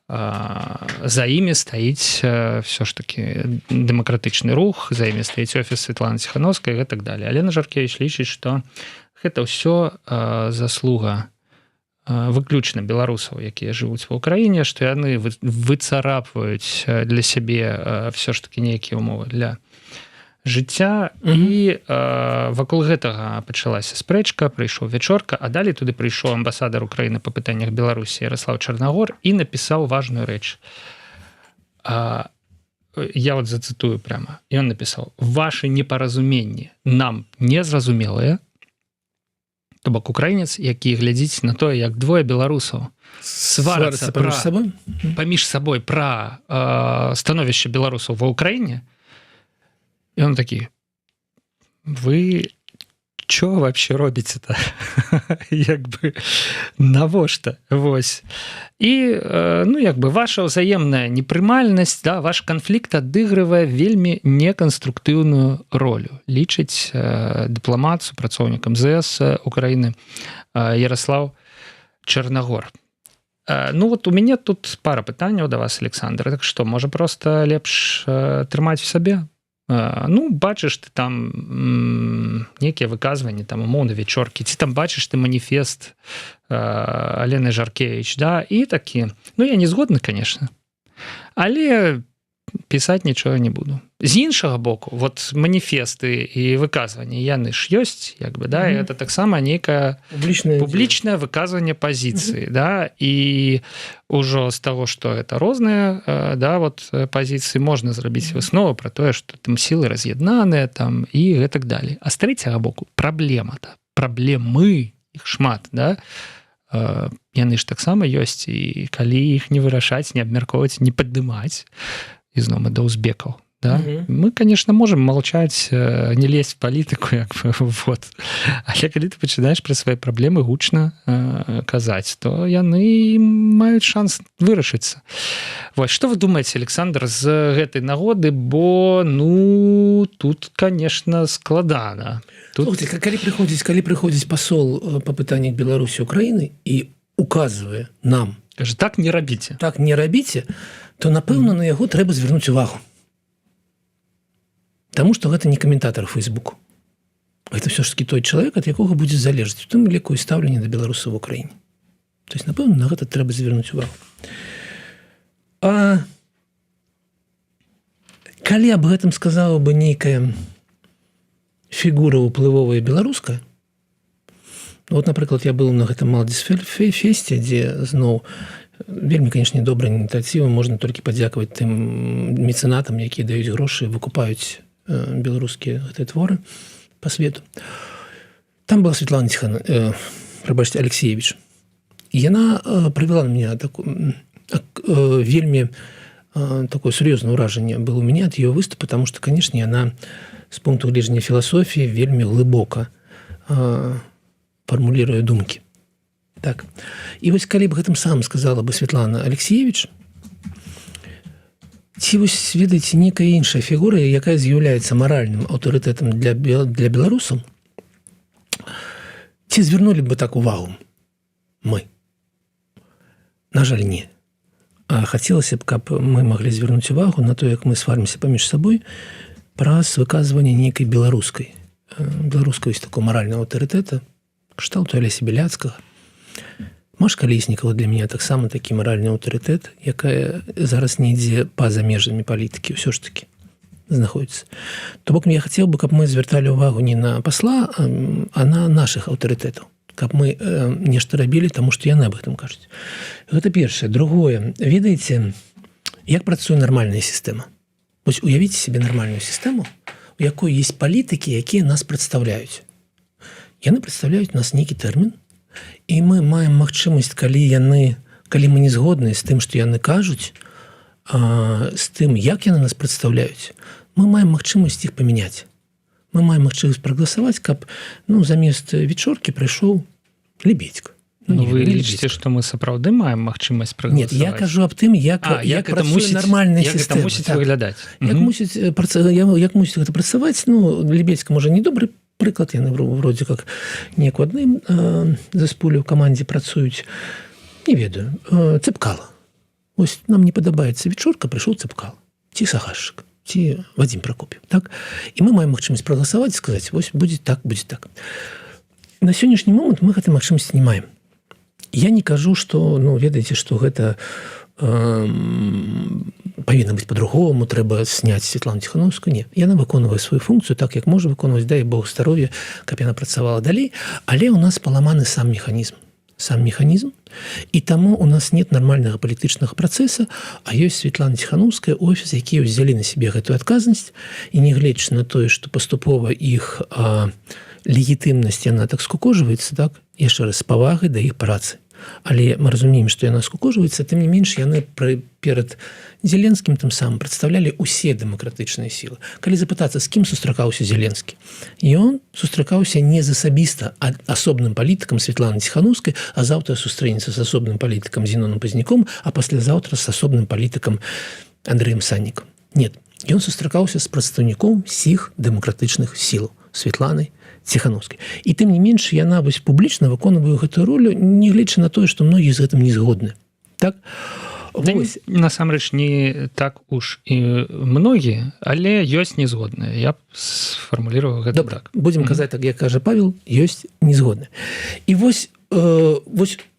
Speaker 2: за імі стаіць все ж таки дэмакратычны рух, за імі стаіць офіс Светланы Ціхановскай і так далее. Алена Жаркевич лічыць, што гэта ўсё заслуга выключна беларусаў, якія жывуць ва ўкраіне, што яны выцарапваюць для сябе все ж таки нейкія умовы для жыцця, і вакол гэтага пачалася спрэчка, прыйшоў Вячорка, а далей туды прыйшоў амбасадар Украіны па пытаннях Беларусі Ярослав Чарнагор і напісаў важную рэч. Я вот зацытую прямо. Ён напісаў: «Ваши непаразуменні нам незразумелыя». То бок украінец, які глядзіць на тое, як двое беларусаў сварацца паміж сабой пра становішча беларусаў ва ўкраіне. И он такі: вы чё вообще робіце-то? Як бы навошта? Вось. І, ну, як бы ваша ўзаемная непрымальнасць, да, ваш канфлікт адыгрывае вельмі неканструктыўную ролю. Лічыць дыпламат, супрацоўнік МЗС Украіны Ярослав Чарнагор. Ну вот у мяне тут пара пытанняў да вас, Александр. Так што, можа проста лепш трымаць в сабе? Ну, бачыш ты там некія выказванні, там умоўна Вячоркі, ці там бачыш ты маніфест Алены Жаркевич, да, і такі, ну, я не згодны, конечно, але пісаць нічога не буду. З іншага боку, вот маніфесты і выказванні яны ж ёсць, як бы, да, і это таксама нейкае публічнае выказванне пазіцыі, да, і ўжо з таго, што это розныя, да, вот пазіцыі, можна зрабіць выснову пра тое, што там сілы раз'яднаныя там і гэтак далей. А з трэцяга боку праблема-то, праблемы, іх шмат, да, яны ж таксама ёсць, і калі іх не вырашаць, не абмяркоўваць, не паддымаць, ізноў мы да узбекаў, да? Мы, конечно, можем молчаць, не лезть в палітыку, як бы, вот. Але калі ты пачынаеш пра свае праблемы гучна казаць, то яны маюць шанс вырашыцца. Вось, што вы думаеце, Александр, з гэтай нагоды, бо, ну, тут, конечно, складана. Тут...
Speaker 1: Слухайте, калі прыходзіць пасол па пытаннях Беларусі Украіны і указвае нам,
Speaker 2: кажа, так не рабіце.
Speaker 1: Так не рабіце, то, напэўна, на яго трэба звярнуць увагу. Таму што гэта не каментатар Фейсбуку. Гэта ўсё ж таки той чалавек, ад якога будзе залежаць, у тым ліку і стаўленне да беларусаў у Украіне. То есть, напэўна, на гэта трэба звярнуць увагу. А калі аб гэтым сказала бы нейкая фігура ўплывовая беларуская, вот, напрыклад, я был на гэтым Малдис-фесце, дзе зноў вельмі, конечно, добрая ініцыятыва, можна толькі падзякаваць тым мецэнатам, якія даюць грошы, выкупаюць беларускія гэтыя творы па свету. Там была Светлана Алексеевич. І яна прывяла на мяне вельмі такое сур'ёзнае ўражанне было у мяне ад яе выступу, потому что, конечно, яна з пункту гледжання філасофіі вельмі глыбока фармулируе думкі. Так. І вось калі б гэтым самым сказала бы Светлана Алексеевич, ці вось, ведаеце, нейкая іншая фігура, якая з'яўляецца маральным аўтарытэтам для беларусаў, ці звярнулі бы так увагу мы? На жаль, не. А хацелася б, каб мы маглі звярнуць увагу на то, як мы сварымся паміж сабой праз выказванне нейкай беларускай такого маральнага аўтарытэта, кшталту Алеся Беляцкага. Маша Калеснікова для мяне таксама такі маральны аўтарытэт, якая зараз не ідзе па-за межамі палітыкі, ўсё ж такі. знаходзіцца. То бок я хацеў бы, каб мы звярталі ўвагу не на пасла, а на нашых аўтарытэтаў, каб мы нешта рабілі, таму што яны аб гэтым кажуць. Гэта першае. Другое, ведаеце, як працуе нармальная сістэма? Вось уявіце себе нармальную сістэму, у якой есть палітыкі, якія нас прадстаўляюць. Яны прадстаўляюць нас нейкі тэрмін, і мы маем магчымасць, калі мы не згодныя з тым, што яны кажуць, з тым, як яны нас прадстаўляюць, мы маем магчымасць іх памяняць. Мы маем магчымасць прагаласаваць, каб замест Вечоркі прыйшоў Лебедзька.
Speaker 2: Вы лічыце, што мы сапраўды маем магчымасць прагаласаваць?
Speaker 1: Нет, я кажу аб тым, як працуе нармальная сістэма.
Speaker 2: Як гэта мусіць выглядаць?
Speaker 1: Як мусіць гэта працаваць? Лебедзька, можа, не добры прыклад, яны вроде как не ў адным заспулі ў камандзе працуюць. Не ведаю. Цэпкала. Вось нам не падабаецца Вечорка, прыйшоў Цэпкала. Ці Сагашчык, ці Вадзім Пракоп'ев. Так? І мы маем магчымасць прагаласаваць і сказаць, вось будзе так, будзе так. На сённяшні момант мы гэтай магчымасці не маем. Я не кажу, што, ведаеце, што гэта павінна быць па-другому, трэба сняць Светлану Ціхановскую. Не, яна выконвае сваю функцыю так, як можа выконваць, дай Бог здароўя, каб яна працавала далей, але ў нас паламаны сам механізм. І таму у нас нет нармальнага палітычнага працэса, а ёсць Светлана Ціхановская, офіс, якія ўзялі на сябе гэтую адказнасць, і не гледзячы на тое, што паступова іх легітымнасць, яна так скукожваецца, так, яшчэ раз, з павагай да іх працы. Але мы разумеем, што яна скукожваецца, тым не менш яны перад Зеленскім тым самым прадстаўлялі ўсе дэмакратычныя сілы. Калі запытацца, з кім сустракаўся Зеленскі? Ён сустракаўся не з асабіста, а асобным палітыкам Светланы Ціхановскай, а заўтра сустрэнецца з асобным палітыкам Зіноном Пазняком, а паслязаўтра з асобным палітыкам Андрэем Саннікам. Нет, ён сустракаўся з прадстаўніком усіх дэмакратычных сілаў Светланай Ціхановскай. І тым не менш яна вось публічна выконвае гэтую ролю, не гледзячы на тое, што многія з гэтым не згодны. Так?
Speaker 2: Насамрэч не так уж і многія, але ёсць незгодныя. Я б сфармулировал гэта
Speaker 1: Добра,
Speaker 2: так.
Speaker 1: Будзем казаць так, як кажа Павел, ёсць незгодныя. І вось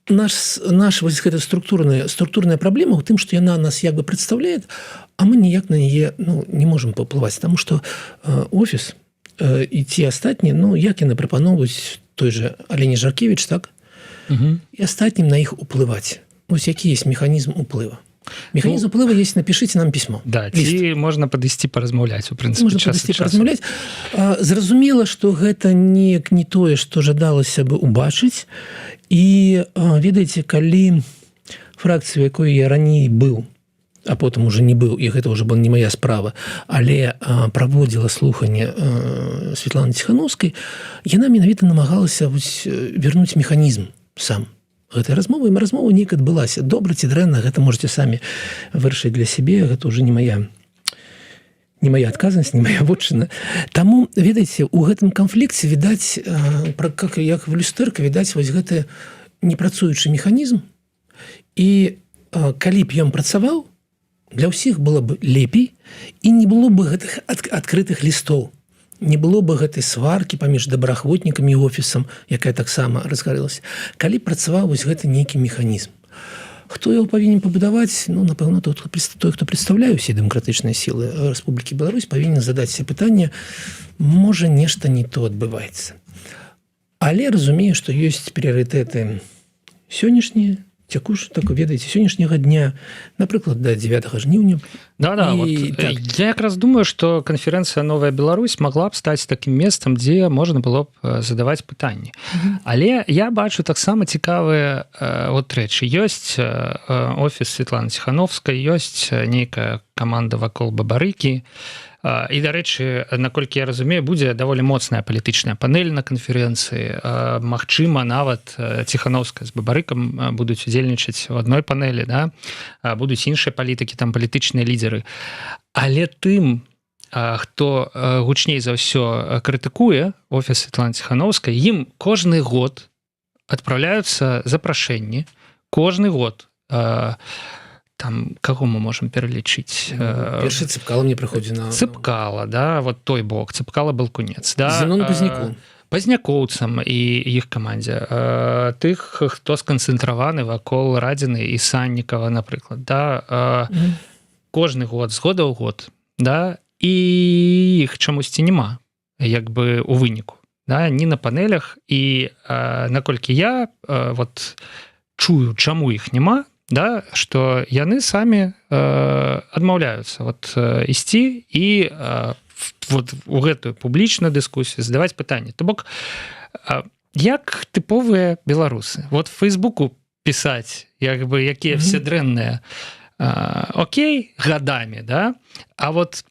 Speaker 1: наш вось гэта структурная праблема ў тым, што яна нас як бы прадстаўляе, а мы ніяк на яе не можам паўплываць, таму што офіс і ці астатнія, як яны прапановваюць той же Алені Жаркевіч, так? І астатнім на іх уплываць. Вось які есть механізм уплыва. Механізм уплыва есть, напишите нам пісьмо.
Speaker 2: Да, ці можна падысці паразмаўляць, у прынцыпе,
Speaker 1: можна падысці паразмаўляць. Зразумела, што гэта не тое, што жадалася бы убачыць. І ведаеце, калі фракцыю, якой я раней быў, а потым уже не быў, і гэта ўжо была не моя справа, але праводзіла слуханне Светланы Ціхановскай, яна менавіта намагалася вярнуць механізм сам гэтай размовы, і размова неяк адбылася. Добра ці дрэнна, гэта можете самі вырашыць для сябе, гэта ўжо не моя адказнасць, не моя вотчына. Таму, ведаеце, у гэтым канфлікце відаць, як в люстэрка, відаць вось гэты непрацуючы механізм, і калі б ён працаваў, для ўсіх было бы лепей, і не было бы гэтых адкрытых лістоў, не было бы гэтай сваркі паміж добраахвотнікамі і офісам, якая таксама разгарэлася. Калі працаваў вось гэты нейкі механізм. Хто яго павінен пабудаваць? Напэўна, той, хто прадстаўляе ўсе дэмакратычныя сілы Рэспублікі Беларусь, павінен задаць себе пытанне, можа, нешта не то адбываецца. Але разумею, што ёсць прыярытэты сённяшнія, так ведаеце, сённяшняга дня, напрыклад, да 9 жніўня.
Speaker 2: Да, я якраз думаю, што канферэнцыя «Новая Беларусь» магла б стаць такім месцам, дзе можна было б задаваць пытанні. Але я бачу таксама цікавыя рэчы. Ёсць офіс Светланы Ціхановскай, ёсць нейкая каманда вакол Бабарыкі. І, дарэчы, наколькі я разумею, будзе даволі моцная палітычная панель на канферэнцыі. Магчыма, нават Ціхановская з Бабарыкам будуць удзельнічаць у адной панелі, да? Будуць іншыя палітыкі, там палітычныя лідеры. Але тым, хто гучней за ўсё крытыкуе офіс Светланы Ціхановскай, ім кожны год адпраўляюцца запрашэнні, кожны год. Там, каго мы можам пералічыць?
Speaker 1: Першы Цэпкала мне прыходзіць на...
Speaker 2: Цэпкала, да, вот той бок. Цэпкала Балкунец, да.
Speaker 1: Зінону Пазняку.
Speaker 2: Пазнякоўцам і іх камандзе. Тых, хто сканцэнтраваны вакол Радзіны і Саннікава, напрыклад, да. Кожны год, з года ў год, да, і іх чамусьці няма як бы у выніку, да, ні на панелях, і наколькі я вот чую, чаму іх няма, да, што яны самі адмаўляюцца вот ісці і вот у гэтую публічную дыскусію задаваць пытанні. То бок, як тыповыя беларусы вот в Фейсбуку пісаць як бы якія все дрэнныя, окей, гадамі, да, а вот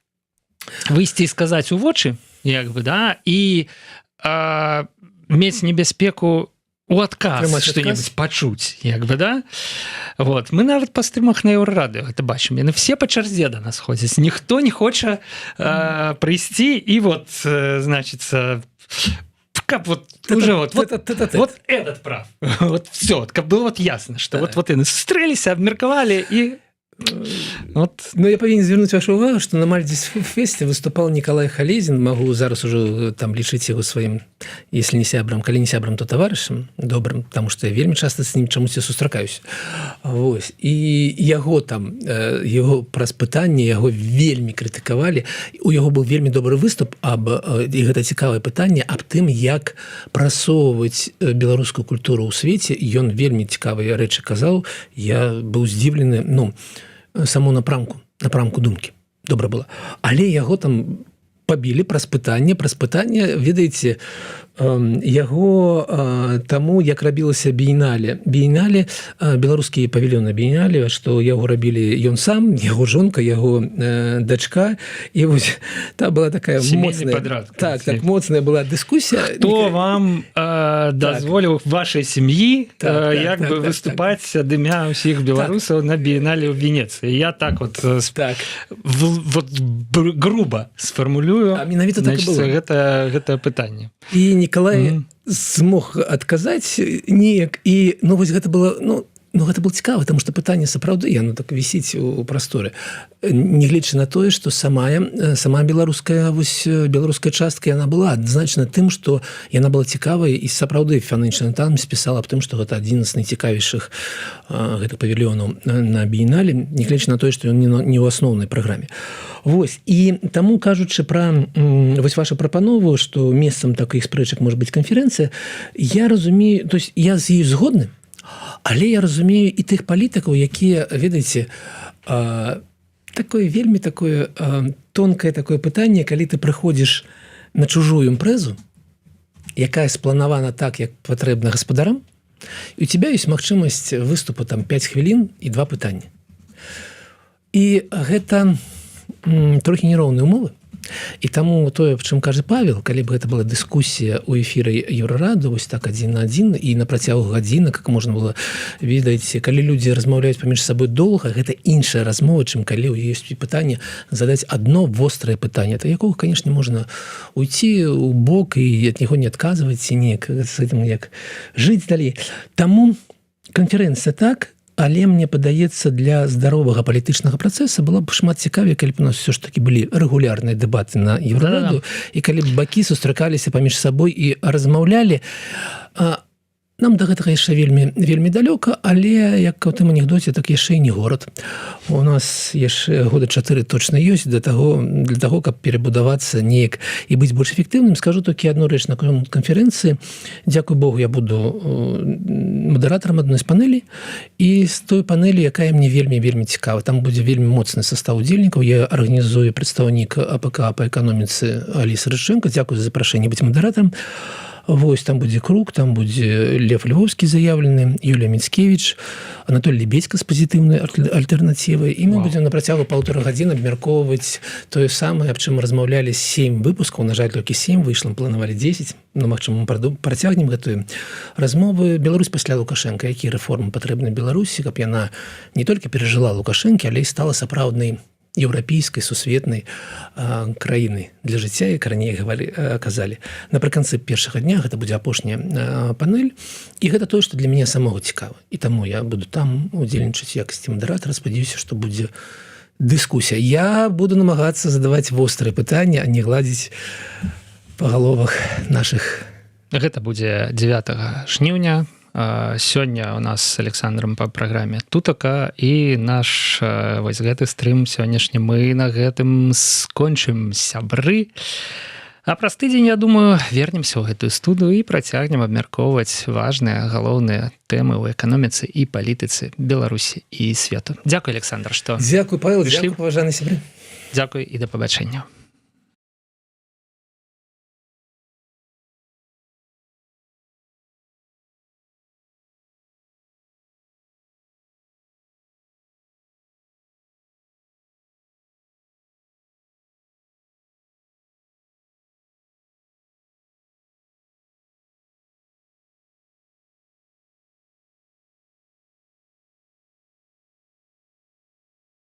Speaker 2: выйсці і сказаць у вочы як бы, да, і мець небяспеку у адказ што-небудзь пачуць як бы, да, вот мы нават па стрымах на Еўрарадыё гэта бачым, яны все па чарзе да нас ходзяць, ніхто не хоча прыйсці і вот значится как вот уже вот этот прав, вот все, как было вот ясно, что вот яны сустрэліся, абмеркавалі і вот.
Speaker 1: Ну, я павінен звярнуць вашу увагу, што на Мальдзіс-фесце выступал Николай Халезін, магу зараз ужо там лічыць яго сваім, если не сябрам, калі не сябрам, то таварышам добрым, таму што я вельмі часта з ім чамусьці сустракаюся. Вось. І яго там, яго праз пытанне, яго вельмі крытыкавалі. У яго быў вельмі добры выступ і гэта цікавае пытанне аб тым, як прасоўваць беларускую культуру ў свеце. Ён вельмі цікавыя рэчы казаў. Я быў здзіўлены, ну, саму напрамку думкі. Добра было. Але яго там пабілі праз пытанне, ведаеце, яго таму, як рабілася біенале, беларускія павільёны біенале, што яго рабілі ён сам, яго жонка, яго дачка, і вось та была такая моцная, так, моцная была дыскусія.
Speaker 2: Хто вам дазволіў вашай сям'і як бы выступаць ад імя ўсіх беларусаў на біенале ў Венецыі? Я так вот груба сфармулюю,
Speaker 1: а менавіта так і было
Speaker 2: гэта пытанне.
Speaker 1: І Николай змог адказаць неяк, і ну вось гэта было, ну гэта было цікава, таму што пытанне сапраўды яно так вісіць у прасторы, нягледзячы на тое, што сама беларуская частка яна была адзначана тым, што яна была цікавая, і сапраўды Financial Times пісала аб тым, што гэта адзін з найцікавейшых гэтых павільёнаў на біенале, нягледзячы на тое, што ён не ў асноўнай праграме. Вось, і таму, кажучы пра вось вашу прапанову, што месцам такіх спрэчак можа быць канферэнцыя, я разумею, то есть я з ёй згодны, але я разумею і тых палітыкаў, якія, ведаеце, такое вельмі такое тонкае такое пытанне, калі ты прыходзіш на чужую імпрэзу, якая спланавана так, як патрэбна гаспадарам, і у тебя ёсць магчымасць выступу там 5 хвілін і 2 пытанні. І гэта трохі нероўныя умовы. І таму тое, аб чым кажа Павел, калі б гэта была дыскусія ў эфіры Еўрарады, вось так 1 на 1 і на працягу гадзіны, как можна было, ведаеце, калі людзі размаўляюць паміж сабой доўга, гэта іншая размова, чым калі ў ёсць пытанне задаць адно вострае пытанне, то якога, конечно, можна уйти у бок і ад яго не адказваць, і неяк з гэтым як жыць далей. Таму канферэнцыя так, але мне падаецца, для здаровага палітычнага працэса было б шмат цікавей, калі б у нас все ж таки былі рэгулярныя дэбаты на Еўрараду, і калі б бакі сустракаліся паміж сабой і размаўлялі. Нам да гэтага яшчэ вельмі далёка, але як у тым анекдоце, так яшчэ і не горад. У нас яшчэ года 4 точна ёсць для таго, каб перабудавацца неяк і быць больш эфектыўным. Скажу толькі адну рэч на канферэнцыі. Дзякуй Богу, я буду мадэратарам адной з панелей, і з той панелі, якая мне вельмі цікава. Там будзе вельмі моцны састав удзельнікаў. Я арганізую прадстаўнік АПК па эканоміцы Аліса Рычэнка. Дзякуй за запрашэнне быць мадэратарам. Вось, там будзе Крук, там будзе Лев Львовскі заявлены, Юлія Міцкевіч, Анатолій Лебедзька з пазітыўнай альтэрнатывай, і мы будзем на працягу 1,5 гадзіны абмяркоўваць тое самае, аб чым размаўлялі 7 выпускаў, на жаль, толькі 7 выйшла, планавалі 10, но, магчыма, мы працягнем гэтую размову. Беларусь пасля Лукашэнка, якія рэформы патрэбны Беларусі, каб яна не толькі перажыла Лукашэнкі, але і стала сапраўднай еўрапейскай сусветнай краінай для жыцця, як раней казалі. Напрыканцы першага дня гэта будзе апошняя панель, і гэта тое, што для мяне самога цікава. І таму я буду там удзельнічаць якасці мадэратара, спадзяюся, што будзе дыскусія. Я буду намагацца задаваць вострыя пытанні, а не гладзіць па галовах нашых.
Speaker 2: Гэта будзе 9 жніўня Сёння у нас з Александром па праграме тутака, і наш вось гэты стрым сённяшні мы на гэтым скончым, сябры. А праз тыдзень, я думаю, вернемся ў гэтую студыю і працягнем абмяркоўваць важныя галоўныя тэмы ў эканоміцы і палітыцы Беларусі і свету. Дзякуй, Александр, што
Speaker 1: Дзякуй, Павел,
Speaker 2: прышлі.
Speaker 1: дзякуй, паважаны сябры.
Speaker 2: Дзякуй і да пабачэння.